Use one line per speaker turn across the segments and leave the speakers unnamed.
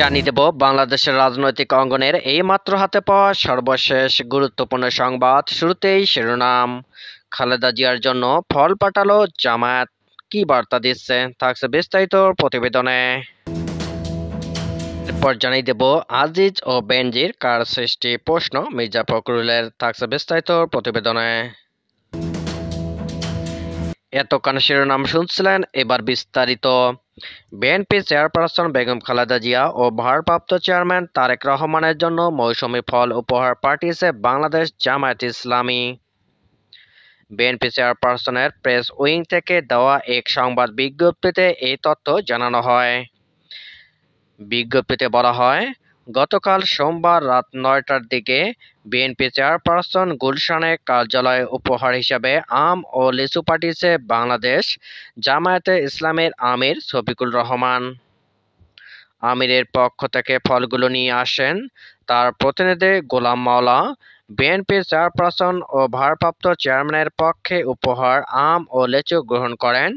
জানিয়ে দেব বাংলাদেশের রাজনৈতিক অঙ্গনের এইমাত্র হাতে পাওয়া সর্বশেষ গুরুত্বপূর্ণ সংবাদ। শুরুতেই শিরোনাম। খালেদা জিয়ার জন্য ফল পাঠালো জামায়াত, কি বার্তা দিচ্ছে থাকছে বিস্তারিত প্রতিবেদনে। এরপর জানিয়ে দেব আজিজ ও বেনজির কার সৃষ্টি প্রশ্ন মির্জা ফখরুলের, থাকছে বিস্তারিত প্রতিবেদনে। এতক্ষণ শিরোনাম শুনছিলেন, এবার বিস্তারিত। বিএনপি চেয়ারপারসন বেগম খালেদা জিয়া ও ভারপ্রাপ্ত চেয়ারম্যান তারেক রহমানের জন্য মৌসুমি ফল উপহার পাঠিয়েছে বাংলাদেশ জামায়াত ইসলামী। বিএনপি চেয়ারপারসনের প্রেস উইং থেকে দেওয়া এক সংবাদ বিজ্ঞপ্তিতে এই তথ্য জানানো হয়। বিজ্ঞপ্তিতে বলা হয়, গতকাল সোমবার রাত ৯টার দিকে বিএনপি চেয়ারপারসন গুলশানে কার্যালয়ে উপহার হিসেবে আম ও লিচু পাঠিয়েছে বাংলাদেশ জামায়াতে ইসলামের আমির শফিকুর রহমান। আমিরের পক্ষ থেকে ফলগুলো নিয়ে আসেন তার প্রতিনিধি গোলাম মাওলা। বিএনপি চেয়ারপারসন ও ভারপ্রাপ্ত চেয়ারম্যানের পক্ষে উপহার আম ও লিচু গ্রহণ করেন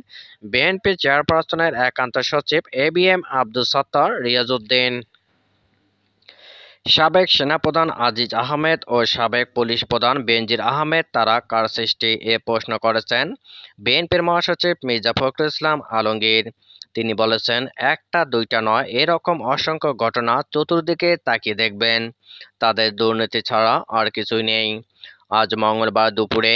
বিএনপি চেয়ারপারসনের একান্ত সচিব এবিএম আব্দুস সত্তার রিয়াজউদ্দিন। সাবেক সেনাপ্রধান আজিজ আহমেদ ও সাবেক পুলিশ প্রধান বেনজির আহমেদ তারা কার সৃষ্টি এ প্রশ্ন করেছেন বিএনপির মহাসচিব মির্জা ফখরুল ইসলাম আলমগীর। তিনি বলেছেন, একটা দুইটা নয়, এরকম অসংখ্য ঘটনা চতুর্দিকে তাকিয়ে দেখবেন, তাদের দুর্নীতি ছাড়া আর কিছুই নেই। আজ মঙ্গলবার দুপুরে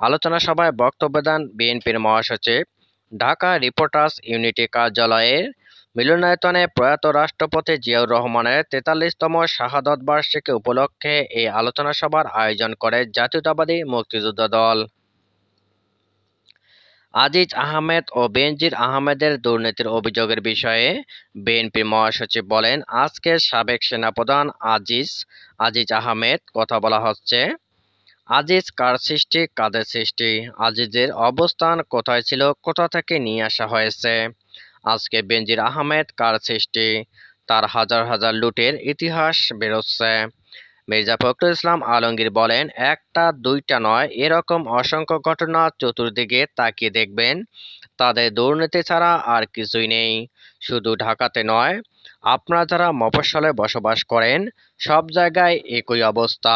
আলোচনা সভায় বক্তব্য দেন বিএনপির মহাসচিব। ঢাকা রিপোর্টার্স ইউনিটি কার্যালয়ের মিলনায়তনে প্রয়াত রাষ্ট্রপতি জিয়াউর রহমানের ৪৩তম শাহাদত বার্ষিকী উপলক্ষে এই আলোচনা সভার আয়োজন করে জাতীয়তাবাদী মুক্তিযোদ্ধা দল। আজিজ আহমেদ ও বেনজির আহমেদের দুর্নীতির অভিযোগের বিষয়ে বিএনপির মহাসচিব বলেন, আজকে সাবেক সেনাপ্রধান আজিজ আহমেদ কথা বলা হচ্ছে। আজিজ কার সৃষ্টি, কাদের সৃষ্টি, আজিজের অবস্থান কোথায় ছিল, কোথা থেকে নিয়ে আসা হয়েছে। আজকে বেনজির আহমেদ কার সৃষ্টি, তার হাজার হাজার লুটের ইতিহাস বেরোচ্ছে। মির্জা ফখরুল ইসলাম আলমগীর বলেন, একটা দুইটা নয়, এরকম অসংখ্য ঘটনা চতুর্দিকে তাকিয়ে দেখবেন, তাদের দুর্নীতি ছাড়া আর কিছুই নেই। শুধু ঢাকাতে নয়, আপনারা যারা মফস্বলে বসবাস করেন সব জায়গায় একই অবস্থা।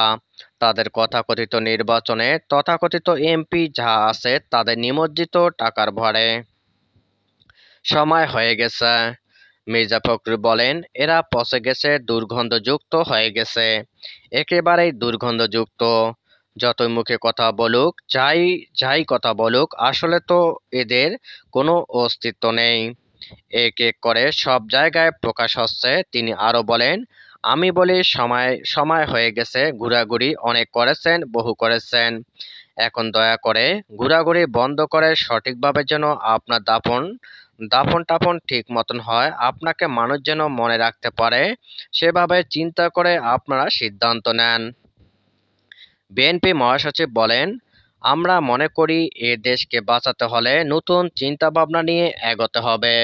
তাদের তথাকথিত নির্বাচনে তথাকথিত এমপি যা আছে তাদের নিমজ্জিত টাকার ভরে। সময় হয়ে গেছে। মির্জা ফখরুল বলেন, এরা পচে গেছে, দুর্গন্ধযুক্ত হয়ে গেছে, একেবারেই দুর্গন্ধযুক্ত। যতই মুখে কথা বলুক, যাই কথা বলুক, আসলে তো এদের কোনো অস্তিত্ব নেই। এক এক করে সব জায়গায় প্রকাশ হচ্ছে। তিনি আরো বলেন, আমি বলি সময় হয়ে গেছে, ঘোরাঘুরি অনেক করেছেন, বহু করেছেন, এখন দয়া করে ঘোরাঘুরি বন্ধ করে সঠিকভাবে যেন আপনার দাফন টাফন ঠিক মতন হয়, আপনাকে মানুষ যেন মনে রাখতে পারে, সেভাবে চিন্তা করে আপনারা সিদ্ধান্ত নেন। বিএনপি মহাসচিব বলেন, আমরা মনে করি এ দেশকে বাঁচাতে হলে নতুন চিন্তা ভাবনা নিয়ে এগোতে হবে।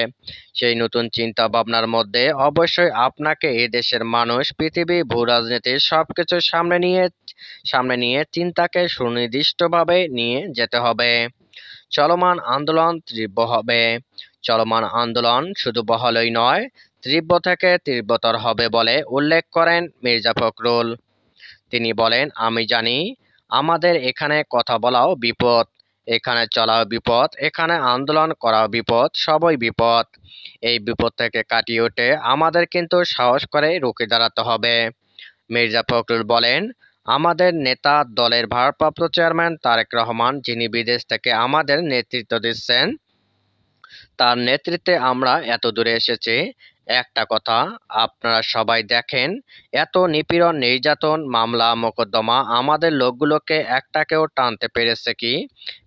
সেই নতুন চিন্তা ভাবনার মধ্যে অবশ্যই আপনাকে এ দেশের মানুষ, পৃথিবী, ভূরাজনীতির সবকিছু সামনে নিয়ে চিন্তাকে সুনির্দিষ্টভাবে নিয়ে যেতে হবে। চলমান আন্দোলন তীব্র হবে। চলমান আন্দোলন শুধু বহালই নয়, তীব্র থেকে তীব্রতর হবে বলে উল্লেখ করেন মির্জা ফখরুল। তিনি বলেন, আমি জানি আমাদের এখানে কথা বলাও বিপদ, এখানে চলাও বিপদ, এখানে আন্দোলন করাও বিপদ, সবই বিপদ। এই বিপদ থেকে কাটিয়ে উঠে আমাদের কিন্তু সাহস করে রুখে দাঁড়াতে হবে। মির্জা ফখরুল বলেন, আমাদের নেতা দলের ভারপ্রাপ্ত চেয়ারম্যান তারেক রহমান, যিনি বিদেশ থেকে আমাদের নেতৃত্ব দিচ্ছেন, তার নেতৃত্বে আমরা এত দূরে এসেছি। একটা কথা আপনারা সবাই দেখেন, এত নিপীড়ন, নির্যাতন, মামলা মোকদ্দমা আমাদের লোকগুলোকে একটাকেও টানতে পেরেছে কি?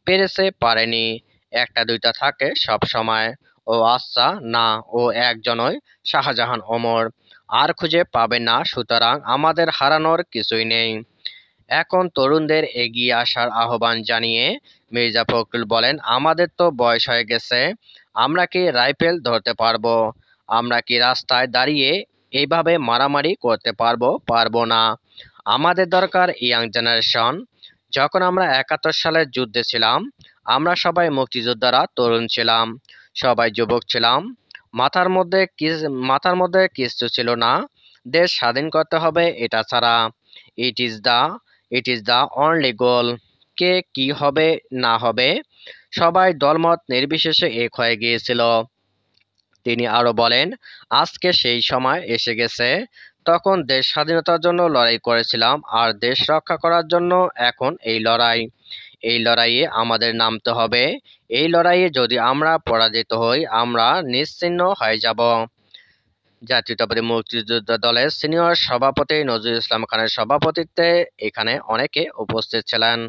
পেরেছে? পারেনি। একটা দুইটা থাকে সব সময়। ও আচ্ছা, না, ও একজনই, শাহজাহান ওমর, আর খুঁজে পাবে না। সুতরাং আমাদের হারানোর কিছুই নেই। এখন তরুণদের এগিয়ে আসার আহ্বান জানিয়ে মির্জা ফখরুল বলেন, আমাদের তো বয়স হয়ে গেছে, আমরা কি রাইফেল ধরতে পারবো? আমরা কি রাস্তায় দাঁড়িয়ে এইভাবে মারামারি করতে পারবো না। আমাদের দরকার ইয়াং জেনারেশন। যখন আমরা ৭১ সালের যুদ্ধে ছিলাম, আমরা সবাই মুক্তিযোদ্ধারা তরুণ ছিলাম, সবাই যুবক ছিলাম। মাথার মধ্যে কিছু ছিল না, দেশ স্বাধীন করতে হবে এটা ছাড়া। It is the it is the only goal. কে কি হবে না হবে সবাই দলমত নির্বিশেষে এক হয়ে গিয়েছিল। তিনি আরো বলেন, আজকে সেই সময় এসে গেছে, তখন দেশ স্বাধীনতার জন্য লড়াই করেছিলাম, আর দেশ রক্ষা করার জন্য এখন এই লড়াই। এই লড়াইয়ে আমাদের নামতে হবে। এই লড়াইয়ে যদি আমরা পরাজিত হই আমরা নিশ্চিহ্ন হয়ে যাব। জাতীয়তাবাদী মুক্তিযোদ্ধা দলের সিনিয়র সভাপতি নজরুল ইসলাম খানের সভাপতিত্বে এখানে অনেকে উপস্থিত ছিলেন।